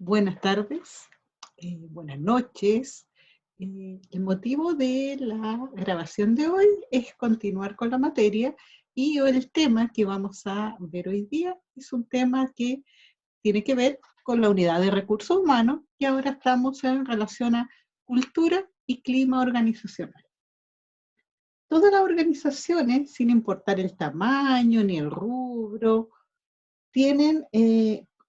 Buenas tardes, buenas noches. El motivo de la grabación de hoy es continuar con la materia y el tema que vamos a ver hoy día es un tema que tiene que ver con la unidad de recursos humanos y ahora estamos en relación a cultura y clima organizacional. Todas las organizaciones, sin importar el tamaño ni el rubro, tienen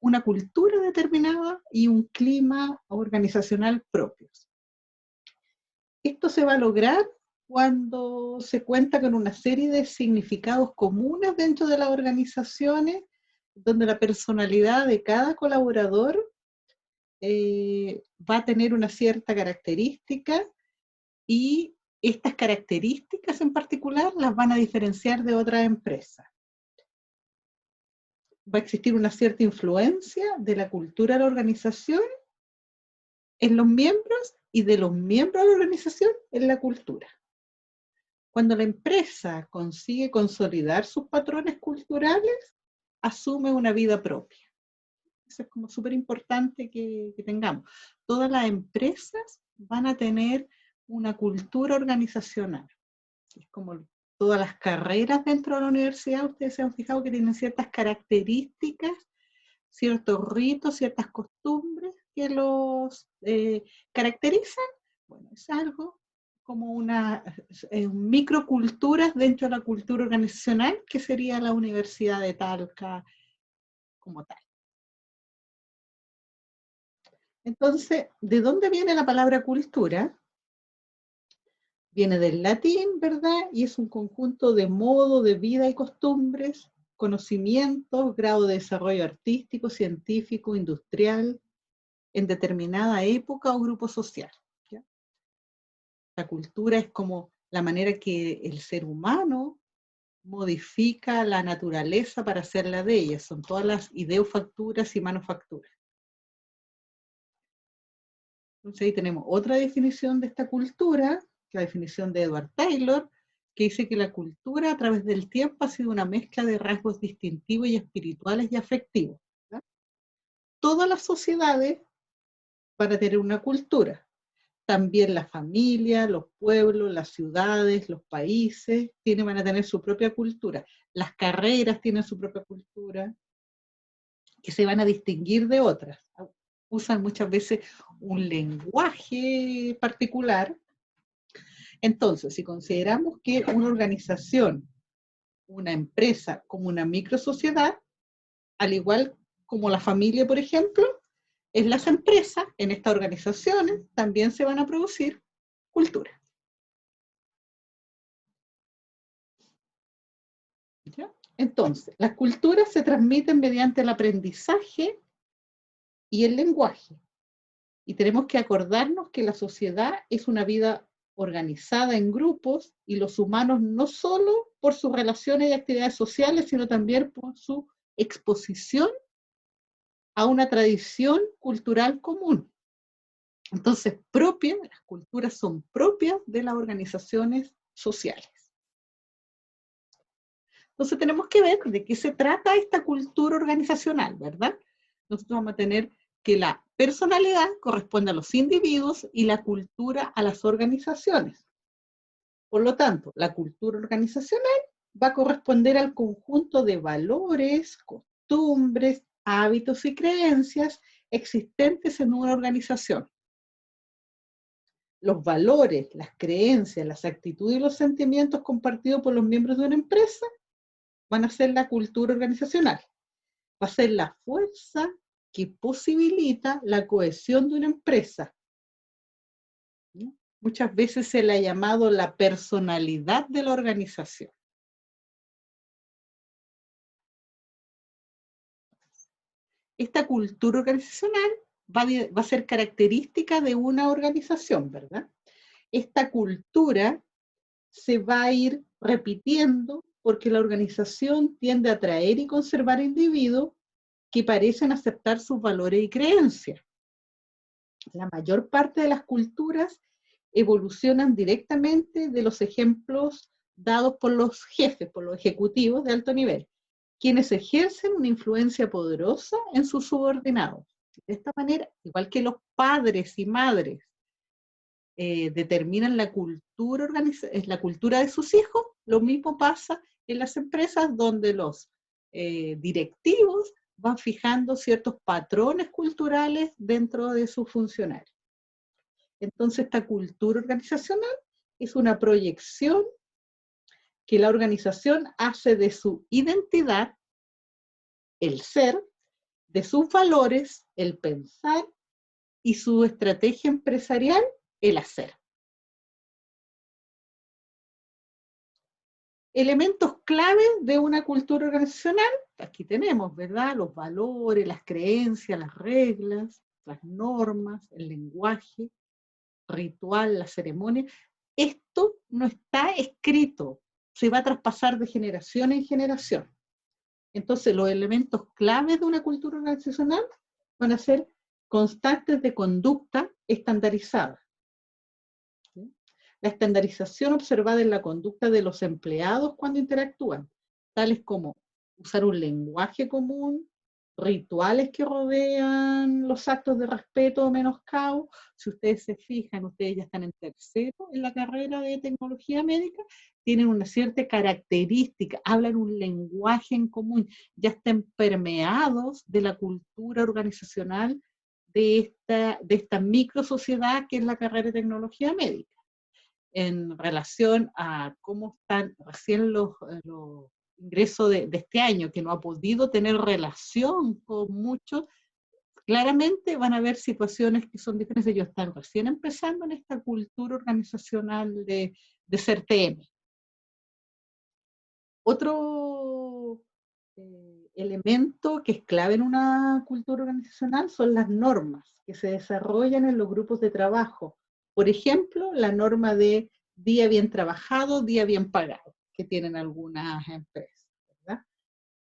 una cultura determinada y un clima organizacional propios. Esto se va a lograr cuando se cuenta con una serie de significados comunes dentro de las organizaciones, donde la personalidad de cada colaborador va a tener una cierta característica y estas características en particular las van a diferenciar de otras empresas. Va a existir una cierta influencia de la cultura de la organización en los miembros y de los miembros de la organización en la cultura. Cuando la empresa consigue consolidar sus patrones culturales, asume una vida propia. Eso es como súper importante que tengamos. Todas las empresas van a tener una cultura organizacional. Es como todas las carreras dentro de la universidad, ustedes se han fijado que tienen ciertas características, ciertos ritos, ciertas costumbres que los caracterizan. Bueno, es algo como una microculturas dentro de la cultura organizacional que sería la Universidad de Talca como tal. Entonces, ¿de dónde viene la palabra cultura? Viene del latín, ¿verdad? Y es un conjunto de modo de vida y costumbres, conocimientos, grado de desarrollo artístico, científico, industrial, en determinada época o grupo social. ¿Ya? La cultura es como la manera que el ser humano modifica la naturaleza para hacerla de ella. Son todas las ideofacturas y manufacturas. Entonces ahí tenemos otra definición de esta cultura, la definición de Edward Taylor, que dice que la cultura a través del tiempo ha sido una mezcla de rasgos distintivos y espirituales y afectivos. ¿Ya? Todas las sociedades van a tener una cultura. También la familia, los pueblos, las ciudades, los países van a tener su propia cultura. Las carreras tienen su propia cultura, que se van a distinguir de otras. Usan muchas veces un lenguaje particular. Entonces, si consideramos que una organización, una empresa como una microsociedad, al igual como la familia, por ejemplo, en las empresas, en estas organizaciones, también se van a producir cultura. ¿Ya? Entonces, las culturas se transmiten mediante el aprendizaje y el lenguaje. Y tenemos que acordarnos que la sociedad es una vida organizada en grupos y los humanos no solo por sus relaciones y actividades sociales, sino también por su exposición a una tradición cultural común. Entonces, las culturas son propias de las organizaciones sociales. Entonces tenemos que ver de qué se trata esta cultura organizacional, ¿verdad? Nosotros vamos a tener que la personalidad corresponde a los individuos y la cultura a las organizaciones. Por lo tanto, la cultura organizacional va a corresponder al conjunto de valores, costumbres, hábitos y creencias existentes en una organización. Los valores, las creencias, las actitudes y los sentimientos compartidos por los miembros de una empresa van a ser la cultura organizacional. Va a ser la fuerza que posibilita la cohesión de una empresa. Muchas veces se le ha llamado la personalidad de la organización. Esta cultura organizacional va a ser característica de una organización, ¿verdad? Esta cultura se va a ir repitiendo porque la organización tiende a atraer y conservar individuos que parecen aceptar sus valores y creencias. La mayor parte de las culturas evolucionan directamente de los ejemplos dados por los jefes, por los ejecutivos de alto nivel, quienes ejercen una influencia poderosa en sus subordinados. De esta manera, igual que los padres y madres determinan la cultura de sus hijos, lo mismo pasa en las empresas donde los directivos van fijando ciertos patrones culturales dentro de sus funcionarios. Entonces, esta cultura organizacional es una proyección que la organización hace de su identidad, el ser, de sus valores, el pensar, y su estrategia empresarial, el hacer. Elementos claves de una cultura organizacional, aquí tenemos, ¿verdad? Los valores, las creencias, las reglas, las normas, el lenguaje, ritual, la ceremonia. Esto no está escrito, se va a traspasar de generación en generación. Entonces, los elementos claves de una cultura organizacional van a ser constantes de conducta estandarizada. La estandarización observada en la conducta de los empleados cuando interactúan, tales como usar un lenguaje común, rituales que rodean los actos de respeto o menoscabo. Si ustedes se fijan, ustedes ya están en tercero en la carrera de tecnología médica, tienen una cierta característica, hablan un lenguaje en común, ya están permeados de la cultura organizacional de esta micro sociedad que es la carrera de tecnología médica. En relación a cómo están recién los ingresos de este año, que no ha podido tener relación con muchos, claramente van a haber situaciones que son diferentes. Ellos están recién empezando en esta cultura organizacional de ser TM. Otro elemento que es clave en una cultura organizacional son las normas que se desarrollan en los grupos de trabajo. Por ejemplo, la norma de día bien trabajado, día bien pagado, que tienen algunas empresas, ¿verdad?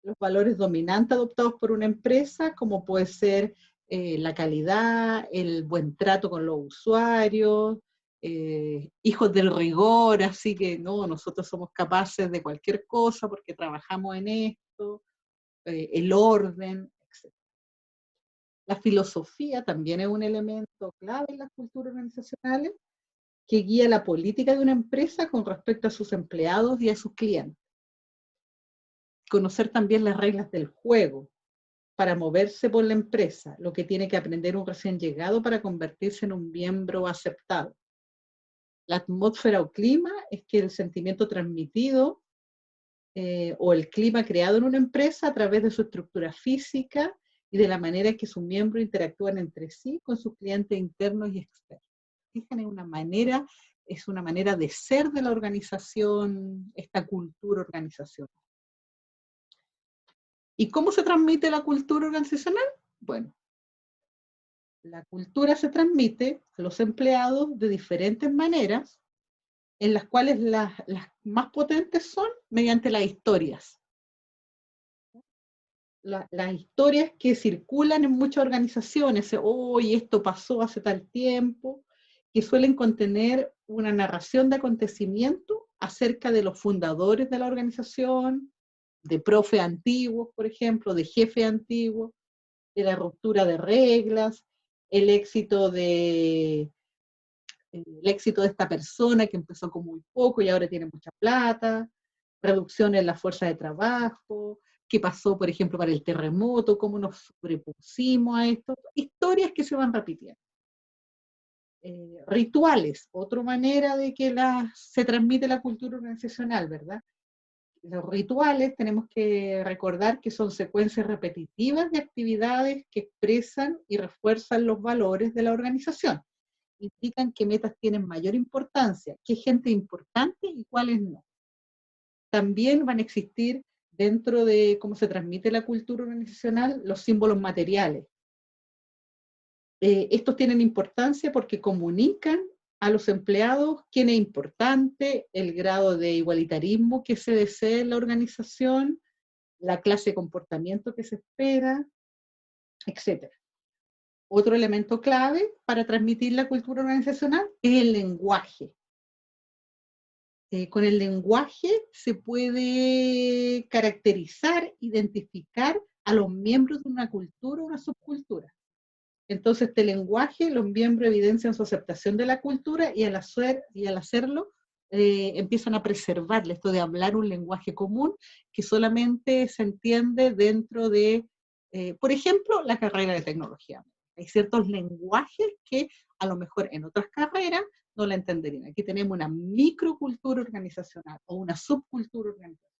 Los valores dominantes adoptados por una empresa, como puede ser la calidad, el buen trato con los usuarios, hijos del rigor, así que no, nosotros somos capaces de cualquier cosa porque trabajamos en esto, el orden, etc. La filosofía también es un elemento clave en las culturas organizacionales que guía la política de una empresa con respecto a sus empleados y a sus clientes. Conocer también las reglas del juego para moverse por la empresa, lo que tiene que aprender un recién llegado para convertirse en un miembro aceptado. La atmósfera o clima es que el sentimiento transmitido o el clima creado en una empresa a través de su estructura física y de la manera en que sus miembros interactúan entre sí con sus clientes internos y externos. Fíjense, es una manera de ser de la organización, esta cultura organizacional. ¿Y cómo se transmite la cultura organizacional? Bueno, la cultura se transmite a los empleados de diferentes maneras, en las cuales las más potentes son mediante las historias. Las historias que circulan en muchas organizaciones, hoy esto pasó hace tal tiempo, que suelen contener una narración de acontecimientos acerca de los fundadores de la organización, de profes antiguos, por ejemplo, de jefes antiguos, de la ruptura de reglas, el éxito de, esta persona que empezó con muy poco y ahora tiene mucha plata, reducción en la fuerza de trabajo, qué pasó, por ejemplo, para el terremoto, cómo nos sobrepusimos a esto, historias que se van repitiendo. Rituales, otra manera de que se transmite la cultura organizacional, ¿verdad? Los rituales tenemos que recordar que son secuencias repetitivas de actividades que expresan y refuerzan los valores de la organización. Indican qué metas tienen mayor importancia, qué gente es importante y cuáles no. También van a existir dentro de cómo se transmite la cultura organizacional los símbolos materiales. Estos tienen importancia porque comunican a los empleados quién es importante, el grado de igualitarismo que se desea en la organización, la clase de comportamiento que se espera, etc. Otro elemento clave para transmitir la cultura organizacional es el lenguaje. Con el lenguaje se puede caracterizar, identificar a los miembros de una cultura o una subcultura. Entonces, este lenguaje, los miembros evidencian su aceptación de la cultura y al hacerlo, empiezan a preservarle esto de hablar un lenguaje común que solamente se entiende dentro de, por ejemplo, la carrera de tecnología. Hay ciertos lenguajes que a lo mejor en otras carreras no la entenderían. Aquí tenemos una microcultura organizacional o una subcultura organizacional.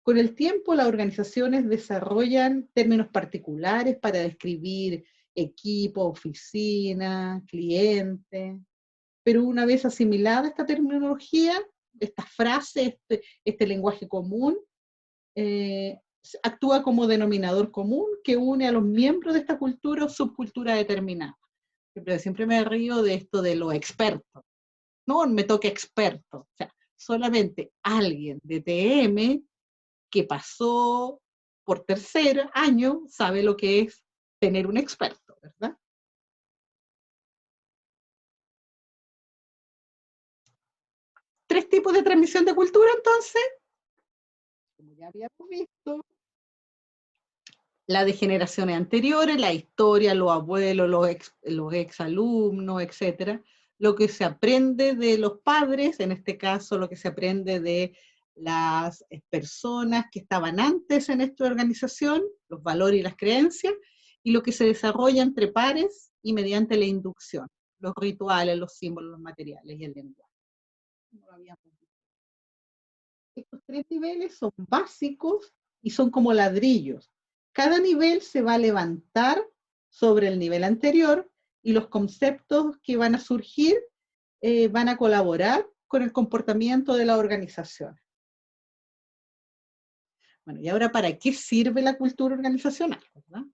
Con el tiempo, las organizaciones desarrollan términos particulares para describir equipo, oficina, cliente, pero una vez asimilada esta terminología, esta frase, este lenguaje común, actúa como denominador común que une a los miembros de esta cultura o subcultura determinada. Siempre me río de esto de los expertos. No me toca experto. O sea, solamente alguien de TM que pasó por tercer año sabe lo que es tener un experto, ¿verdad? Tres tipos de transmisión de cultura, entonces, como ya habíamos visto, la de generaciones anteriores, la historia, los abuelos, los exalumnos, etcétera, lo que se aprende de los padres, en este caso lo que se aprende de las personas que estaban antes en esta organización, los valores y las creencias, y lo que se desarrolla entre pares y mediante la inducción, los rituales, los símbolos, los materiales y el lenguaje. Estos tres niveles son básicos y son como ladrillos. Cada nivel se va a levantar sobre el nivel anterior y los conceptos que van a surgir van a colaborar con el comportamiento de la organización. Bueno, y ahora, ¿para qué sirve la cultura organizacional? ¿Verdad?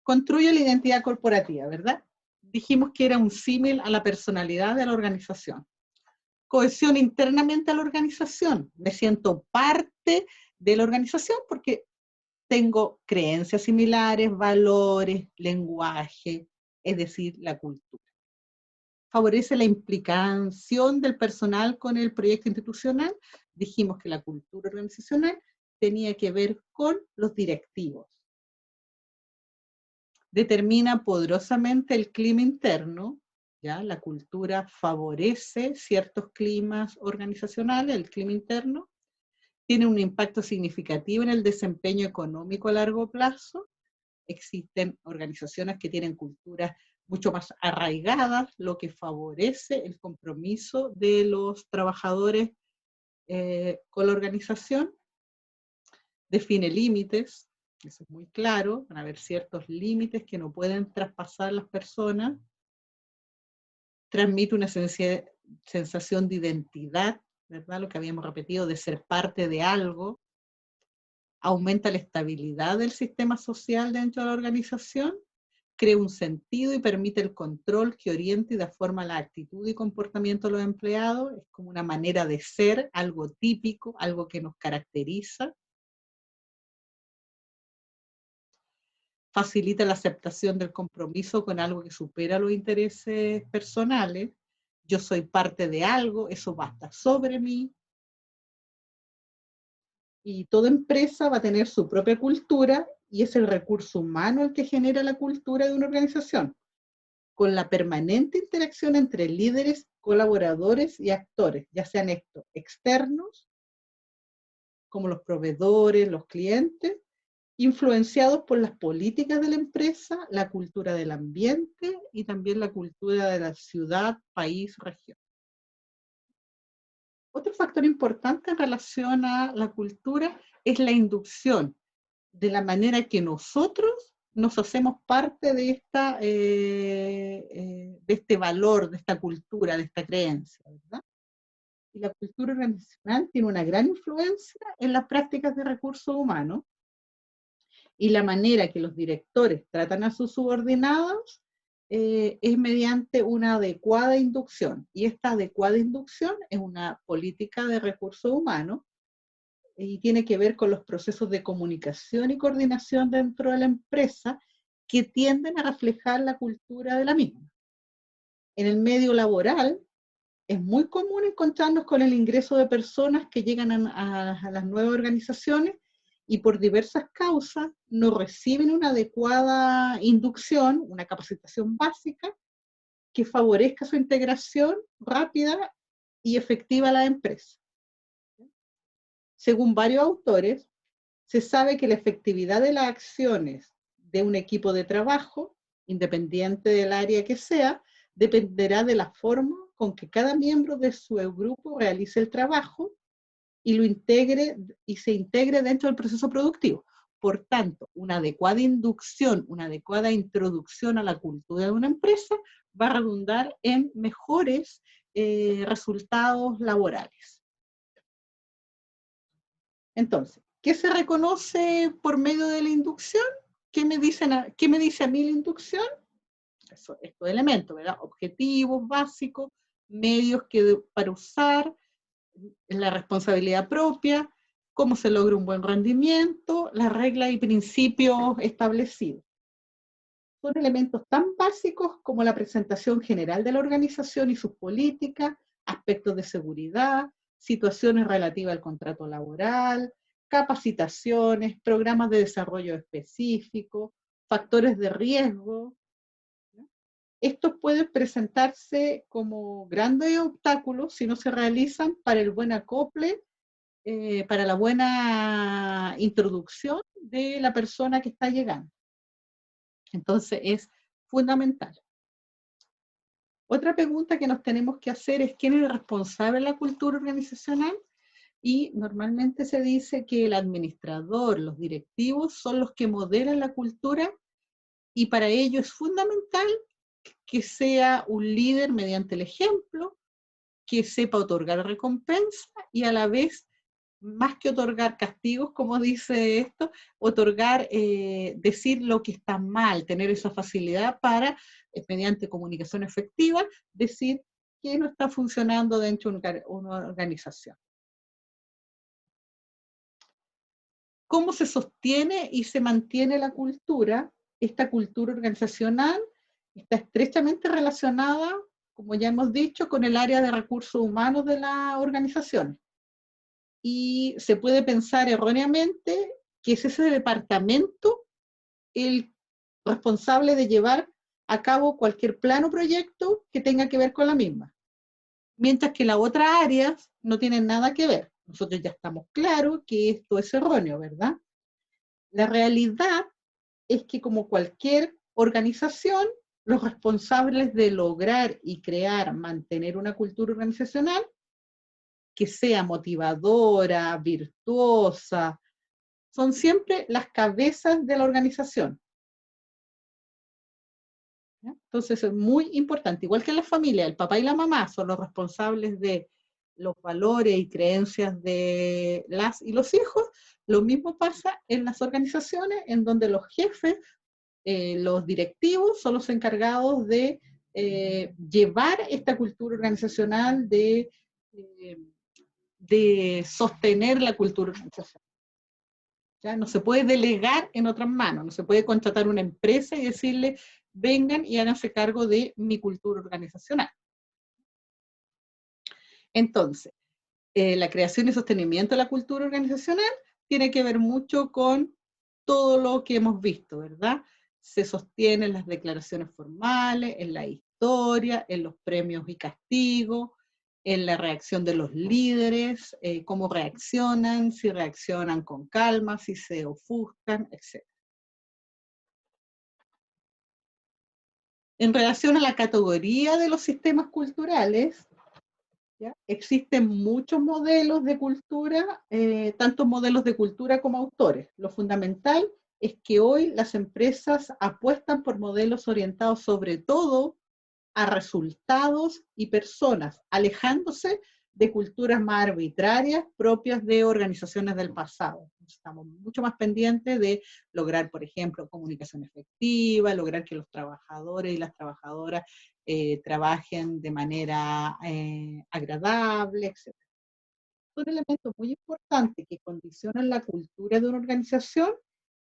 Construye la identidad corporativa, ¿verdad? Dijimos que era un símil a la personalidad de la organización. Cohesión internamente a la organización. Me siento parte de la organización porque tengo creencias similares, valores, lenguaje, es decir, la cultura. Favorece la implicación del personal con el proyecto institucional. Dijimos que la cultura organizacional tenía que ver con los directivos. Determina poderosamente el clima interno, ¿ya? La cultura favorece ciertos climas organizacionales, el clima interno, tiene un impacto significativo en el desempeño económico a largo plazo. Existen organizaciones que tienen culturas mucho más arraigadas, lo que favorece el compromiso de los trabajadores con la organización. Define límites, eso es muy claro, van a haber ciertos límites que no pueden traspasar las personas. Transmite una sensación de identidad, ¿verdad? Lo que habíamos repetido, de ser parte de algo. Aumenta la estabilidad del sistema social dentro de la organización, crea un sentido y permite el control que oriente y da forma a la actitud y comportamiento de los empleados. Es como una manera de ser, algo típico, algo que nos caracteriza. Facilita la aceptación del compromiso con algo que supera los intereses personales. Yo soy parte de algo, eso va a estar sobre mí. Y toda empresa va a tener su propia cultura y es el recurso humano el que genera la cultura de una organización, con la permanente interacción entre líderes, colaboradores y actores, ya sean estos externos, como los proveedores, los clientes, influenciados por las políticas de la empresa, la cultura del ambiente y también la cultura de la ciudad, país, región. Otro factor importante en relación a la cultura es la inducción, de la manera que nosotros nos hacemos parte de este valor, de esta cultura, de esta creencia, ¿verdad? Y la cultura organizacional tiene una gran influencia en las prácticas de recursos humanos y la manera que los directores tratan a sus subordinados es mediante una adecuada inducción. Y esta adecuada inducción es una política de recursos humanos y tiene que ver con los procesos de comunicación y coordinación dentro de la empresa que tienden a reflejar la cultura de la misma. En el medio laboral es muy común encontrarnos con el ingreso de personas que llegan a las nuevas organizaciones y por diversas causas no reciben una adecuada inducción, una capacitación básica que favorezca su integración rápida y efectiva a la empresa. Según varios autores, se sabe que la efectividad de las acciones de un equipo de trabajo, independiente del área que sea, dependerá de la forma con que cada miembro de su grupo realice el trabajo y lo integre y se integre dentro del proceso productivo. Por tanto, una adecuada inducción, una adecuada introducción a la cultura de una empresa va a redundar en mejores resultados laborales. Entonces, ¿qué se reconoce por medio de la inducción? ¿Qué me dice a mí la inducción? Estos elementos, ¿verdad? Objetivos básicos, medios para usar, la responsabilidad propia, cómo se logra un buen rendimiento, las reglas y principios establecidos. Son elementos tan básicos como la presentación general de la organización y sus políticas, aspectos de seguridad, situaciones relativas al contrato laboral, capacitaciones, programas de desarrollo específicos, factores de riesgo. Estos pueden presentarse como grandes obstáculos si no se realizan para el buen acople, para la buena introducción de la persona que está llegando. Entonces es fundamental. Otra pregunta que nos tenemos que hacer es ¿quién es el responsable de la cultura organizacional? Y normalmente se dice que el administrador, los directivos son los que modelan la cultura y para ello es fundamental que sea un líder mediante el ejemplo, que sepa otorgar recompensa y a la vez, más que otorgar castigos, como dice esto, otorgar, decir lo que está mal, tener esa facilidad para, mediante comunicación efectiva, decir que no está funcionando dentro de una organización. ¿Cómo se sostiene y se mantiene la cultura? Esta cultura organizacional está estrechamente relacionada, como ya hemos dicho, con el área de recursos humanos de la organización. Y se puede pensar erróneamente que es ese departamento el responsable de llevar a cabo cualquier plan o proyecto que tenga que ver con la misma. Mientras que las otras áreas no tienen nada que ver. Nosotros ya estamos claros que esto es erróneo, ¿verdad? La realidad es que como cualquier organización, los responsables de lograr y crear, mantener una cultura organizacional que sea motivadora, virtuosa, son siempre las cabezas de la organización. ¿Ya? Entonces es muy importante, igual que en la familia, el papá y la mamá son los responsables de los valores y creencias de las y los hijos, lo mismo pasa en las organizaciones en donde los jefes, los directivos son los encargados de llevar esta cultura organizacional, de sostener la cultura organizacional. ¿Ya? No se puede delegar en otras manos, no se puede contratar una empresa y decirle, vengan y háganse cargo de mi cultura organizacional. Entonces, la creación y sostenimiento de la cultura organizacional tiene que ver mucho con todo lo que hemos visto, ¿verdad? Se sostiene en las declaraciones formales, en la historia, en los premios y castigos, en la reacción de los líderes, cómo reaccionan, si reaccionan con calma, si se ofuscan, etc. En relación a la categoría de los sistemas culturales, ¿ya? Existen muchos modelos de cultura, tanto modelos de cultura como autores. Lo fundamental es que hoy las empresas apuestan por modelos orientados sobre todo a resultados y personas, alejándose de culturas más arbitrarias propias de organizaciones del pasado. Estamos mucho más pendientes de lograr, por ejemplo, comunicación efectiva, lograr que los trabajadores y las trabajadoras trabajen de manera agradable, etc. Un elemento muy importante que condiciona la cultura de una organización,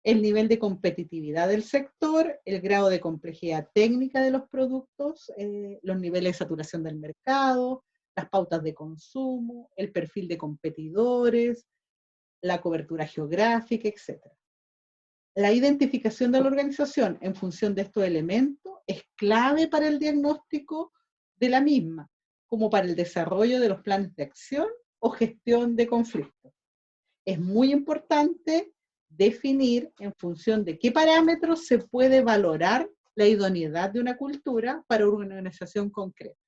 el nivel de competitividad del sector, el grado de complejidad técnica de los productos, los niveles de saturación del mercado, las pautas de consumo, el perfil de competidores, la cobertura geográfica, etc. La identificación de la organización en función de estos elementos es clave para el diagnóstico de la misma, como para el desarrollo de los planes de acción o gestión de conflictos. Es muy importante definir en función de qué parámetros se puede valorar la idoneidad de una cultura para una organización concreta.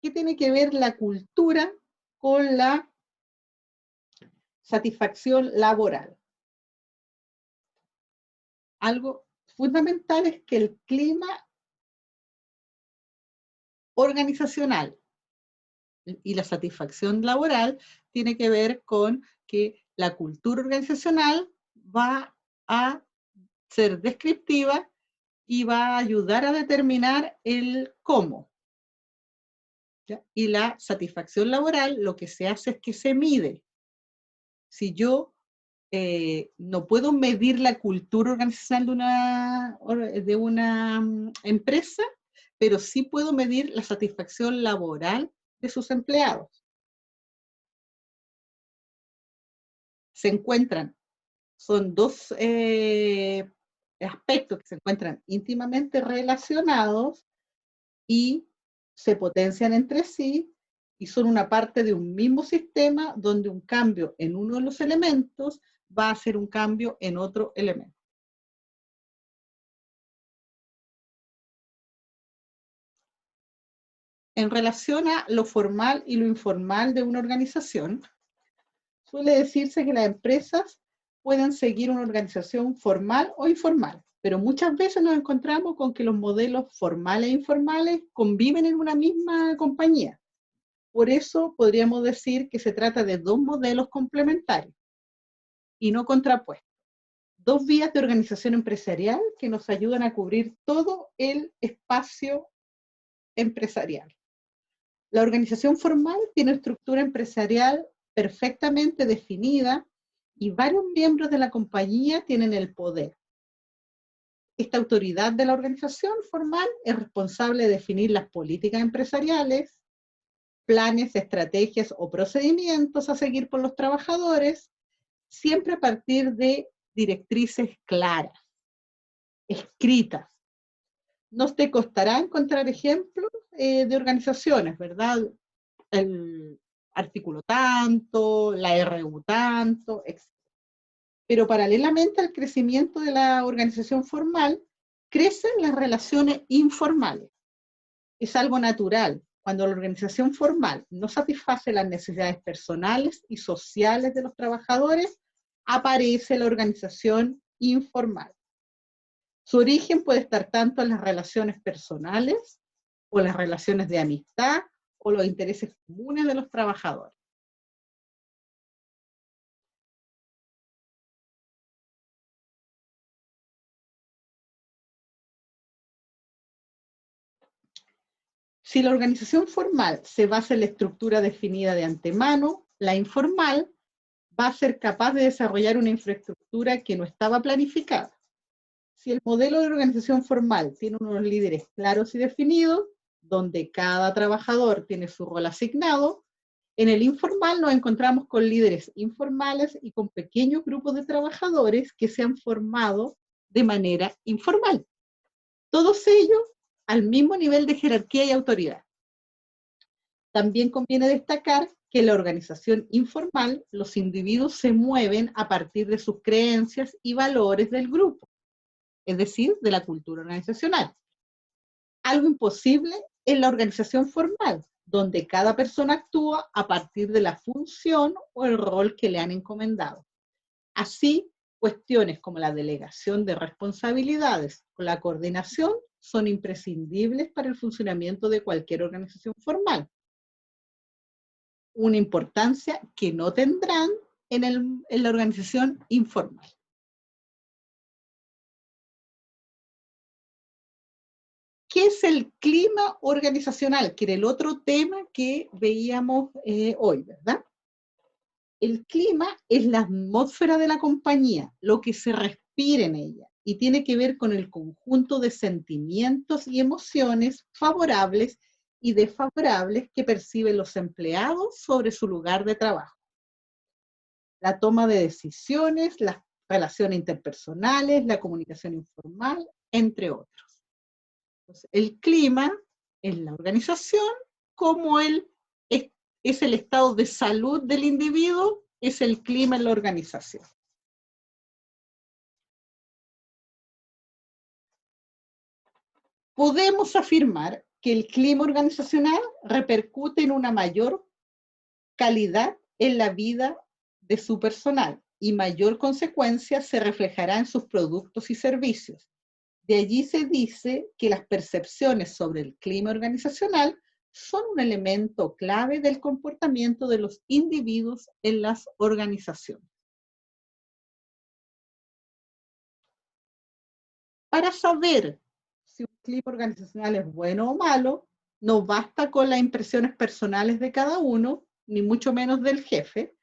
¿Qué tiene que ver la cultura con la satisfacción laboral? Algo fundamental es que el clima organizacional y la satisfacción laboral tiene que ver con que la cultura organizacional va a ser descriptiva y va a ayudar a determinar el cómo. ¿Ya? Y la satisfacción laboral lo que se hace es que se mide. Si yo no puedo medir la cultura organizacional de una empresa, pero sí puedo medir la satisfacción laboral de sus empleados. Se encuentran, son dos aspectos que se encuentran íntimamente relacionados y se potencian entre sí y son una parte de un mismo sistema donde un cambio en uno de los elementos va a hacer un cambio en otro elemento. En relación a lo formal y lo informal de una organización, suele decirse que las empresas pueden seguir una organización formal o informal, pero muchas veces nos encontramos con que los modelos formales e informales conviven en una misma compañía. Por eso podríamos decir que se trata de dos modelos complementarios y no contrapuestos. Dos vías de organización empresarial que nos ayudan a cubrir todo el espacio empresarial. La organización formal tiene estructura empresarial perfectamente definida y varios miembros de la compañía tienen el poder. Esta autoridad de la organización formal es responsable de definir las políticas empresariales, planes, estrategias o procedimientos a seguir por los trabajadores, siempre a partir de directrices claras, escritas. No te costará encontrar ejemplos de organizaciones, ¿verdad? El artículo tanto, la RU tanto, etc. Pero paralelamente al crecimiento de la organización formal, crecen las relaciones informales. Es algo natural. Cuando la organización formal no satisface las necesidades personales y sociales de los trabajadores, aparece la organización informal. Su origen puede estar tanto en las relaciones personales, o las relaciones de amistad, o los intereses comunes de los trabajadores. Si la organización formal se basa en la estructura definida de antemano, la informal va a ser capaz de desarrollar una infraestructura que no estaba planificada. Si el modelo de organización formal tiene unos líderes claros y definidos, donde cada trabajador tiene su rol asignado, en el informal nos encontramos con líderes informales y con pequeños grupos de trabajadores que se han formado de manera informal. Todos ellos al mismo nivel de jerarquía y autoridad. También conviene destacar que en la organización informal los individuos se mueven a partir de sus creencias y valores del grupo, es decir, de la cultura organizacional. Algo imposible en la organización formal, donde cada persona actúa a partir de la función o el rol que le han encomendado. Así, cuestiones como la delegación de responsabilidades o la coordinación son imprescindibles para el funcionamiento de cualquier organización formal. Una importancia que no tendrán en la organización informal. ¿Qué es el clima organizacional? Que era el otro tema que veíamos hoy, ¿verdad? El clima es la atmósfera de la compañía, lo que se respira en ella, y tiene que ver con el conjunto de sentimientos y emociones favorables y desfavorables que perciben los empleados sobre su lugar de trabajo. La toma de decisiones, las relaciones interpersonales, la comunicación informal, entre otros. Entonces, el clima en la organización, como es el estado de salud del individuo, es el clima en la organización. Podemos afirmar que el clima organizacional repercute en una mayor calidad en la vida de su personal y mayor consecuencia se reflejará en sus productos y servicios. De allí se dice que las percepciones sobre el clima organizacional son un elemento clave del comportamiento de los individuos en las organizaciones. Para saber si un clima organizacional es bueno o malo, no basta con las impresiones personales de cada uno, ni mucho menos del jefe,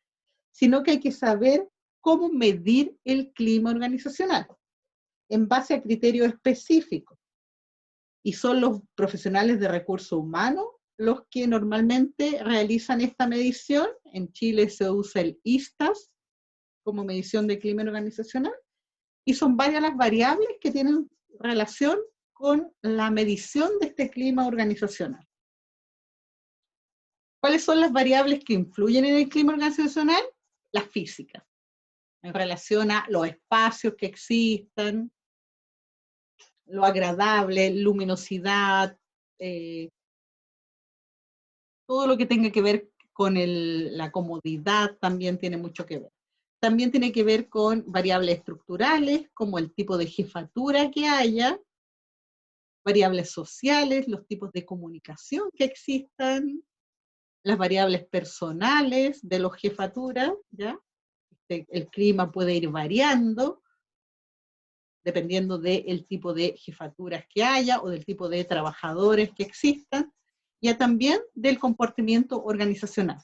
sino que hay que saber cómo medir el clima organizacional en base a criterios específicos. Y son los profesionales de recursos humanos los que normalmente realizan esta medición. En Chile se usa el ISTAS como medición de clima organizacional, y son varias las variables que tienen relación con la medición de este clima organizacional. ¿Cuáles son las variables que influyen en el clima organizacional? Las físicas, en relación a los espacios que existan, lo agradable, luminosidad, todo lo que tenga que ver con la comodidad también tiene mucho que ver. También tiene que ver con variables estructurales, como el tipo de jefatura que haya, variables sociales, los tipos de comunicación que existan, las variables personales de los jefaturas, ¿ya? El clima puede ir variando, dependiendo del tipo de jefaturas que haya o del tipo de trabajadores que existan, ya también del comportamiento organizacional.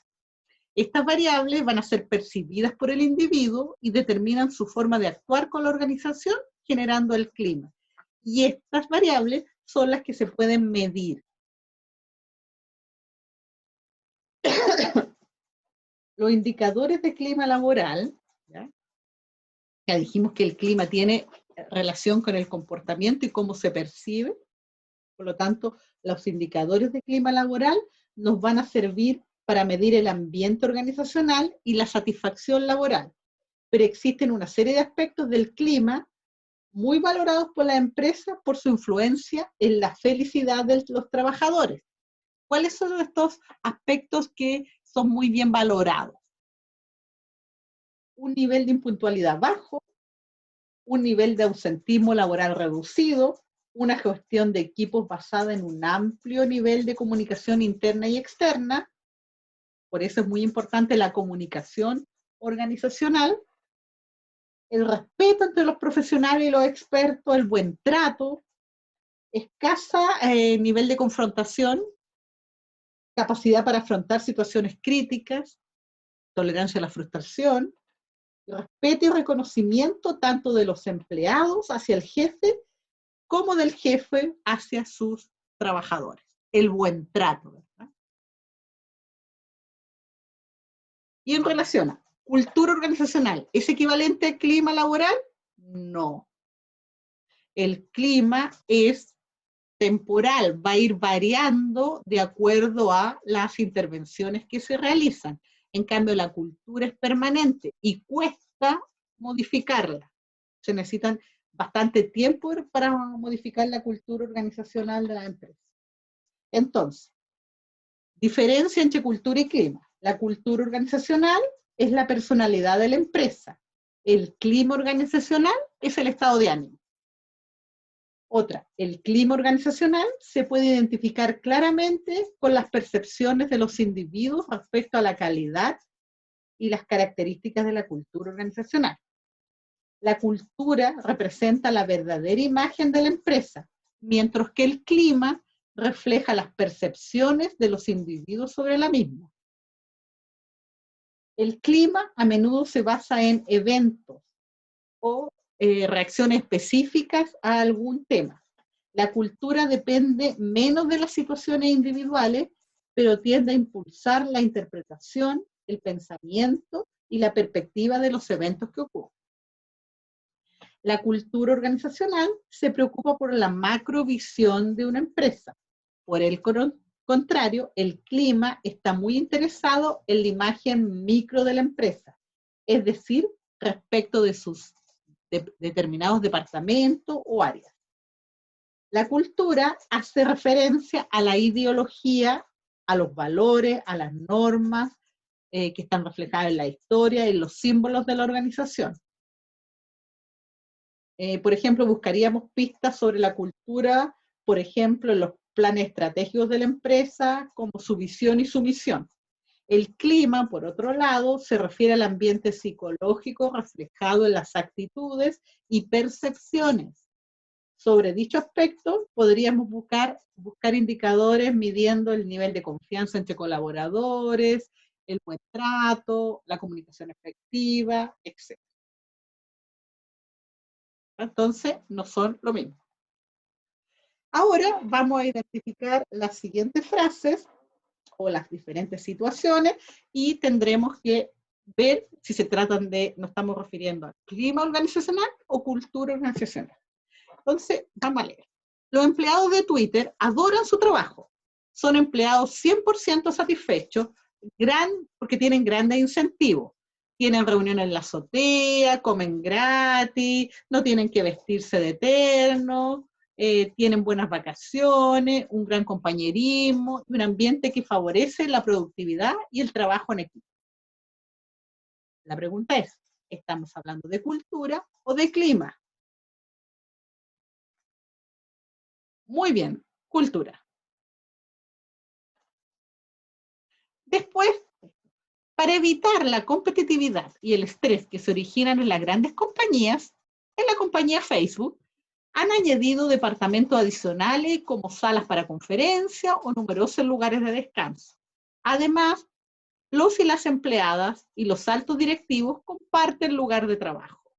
Estas variables van a ser percibidas por el individuo y determinan su forma de actuar con la organización, generando el clima. Y estas variables son las que se pueden medir. Los indicadores de clima laboral, ¿ya? Ya dijimos que el clima tiene relación con el comportamiento y cómo se percibe. Por lo tanto, los indicadores de clima laboral nos van a servir para medir el ambiente organizacional y la satisfacción laboral. Pero existen una serie de aspectos del clima muy valorados por la empresa por su influencia en la felicidad de los trabajadores. ¿Cuáles son estos aspectos que son muy bien valorados? Un nivel de impuntualidad bajo, un nivel de ausentismo laboral reducido, una gestión de equipos basada en un amplio nivel de comunicación interna y externa. Por eso es muy importante la comunicación organizacional, el respeto entre los profesionales y los expertos, el buen trato, escasa nivel de confrontación, capacidad para afrontar situaciones críticas, tolerancia a la frustración, respeto y reconocimiento tanto de los empleados hacia el jefe como del jefe hacia sus trabajadores. El buen trato, ¿verdad? Y en relación a cultura organizacional, ¿es equivalente al clima laboral? No. El clima es temporal, va a ir variando de acuerdo a las intervenciones que se realizan. En cambio, la cultura es permanente y cuesta modificarla. Se necesitan bastante tiempo para modificar la cultura organizacional de la empresa. Entonces, diferencia entre cultura y clima. La cultura organizacional es la personalidad de la empresa. El clima organizacional es el estado de ánimo. Otra, el clima organizacional se puede identificar claramente con las percepciones de los individuos respecto a la calidad y las características de la cultura organizacional. La cultura representa la verdadera imagen de la empresa, mientras que el clima refleja las percepciones de los individuos sobre la misma. El clima a menudo se basa en eventos o reacciones específicas a algún tema. La cultura depende menos de las situaciones individuales, pero tiende a impulsar la interpretación, el pensamiento y la perspectiva de los eventos que ocurren. La cultura organizacional se preocupa por la macrovisión de una empresa. Por el contrario, el clima está muy interesado en la imagen micro de la empresa, es decir, respecto de sus determinados departamentos o áreas. La cultura hace referencia a la ideología, a los valores, a las normas que están reflejadas en la historia, en los símbolos de la organización. Por ejemplo, buscaríamos pistas sobre la cultura, por ejemplo, en los planes estratégicos de la empresa, como su visión y su misión. El clima, por otro lado, se refiere al ambiente psicológico reflejado en las actitudes y percepciones. Sobre dicho aspecto, podríamos buscar indicadores midiendo el nivel de confianza entre colaboradores, el buen trato, la comunicación efectiva, etc. Entonces, no son lo mismo. Ahora vamos a identificar las siguientes frases o las diferentes situaciones y tendremos que ver si se tratan de, nos estamos refiriendo a clima organizacional o cultura organizacional. Entonces, vamos a leer. Los empleados de Twitter adoran su trabajo. Son empleados 100% satisfechos porque tienen grandes incentivos. Tienen reuniones en la azotea, comen gratis, no tienen que vestirse de eterno, tienen buenas vacaciones, un gran compañerismo y un ambiente que favorece la productividad y el trabajo en equipo. La pregunta es, ¿estamos hablando de cultura o de clima? Muy bien, cultura. Después, para evitar la competitividad y el estrés que se originan en las grandes compañías, en la compañía Facebook han añadido departamentos adicionales como salas para conferencias o numerosos lugares de descanso. Además, los y las empleadas y los altos directivos comparten lugar de trabajo.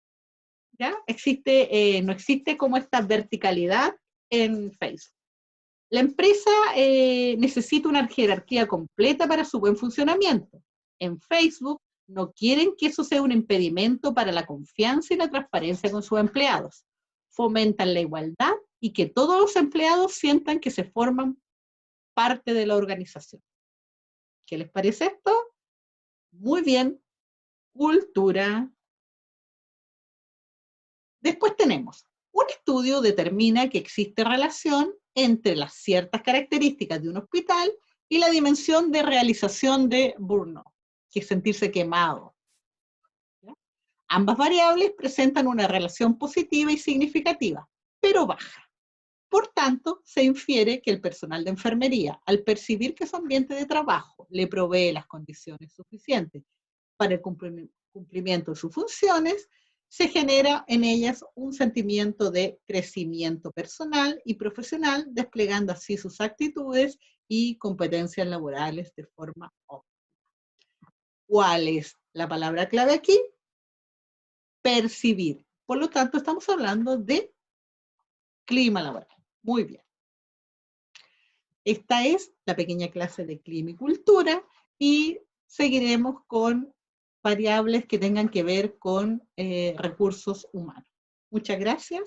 ¿Ya? No existe como esta verticalidad en Facebook. La empresa necesita una jerarquía completa para su buen funcionamiento. En Facebook no quieren que eso sea un impedimento para la confianza y la transparencia con sus empleados. Fomentan la igualdad y que todos los empleados sientan que se forman parte de la organización. ¿Qué les parece esto? Muy bien, cultura. Después tenemos, un estudio determina que existe relación entre las ciertas características de un hospital y la dimensión de realización de burnout, que es sentirse quemado. ¿Ya? Ambas variables presentan una relación positiva y significativa, pero baja. Por tanto, se infiere que el personal de enfermería, al percibir que su ambiente de trabajo le provee las condiciones suficientes para el cumplimiento de sus funciones, se genera en ellas un sentimiento de crecimiento personal y profesional, desplegando así sus actitudes y competencias laborales de forma óptima. ¿Cuál es la palabra clave aquí? Percibir. Por lo tanto, estamos hablando de clima laboral. Muy bien. Esta es la pequeña clase de clima y cultura y seguiremos con variables que tengan que ver con recursos humanos. Muchas gracias.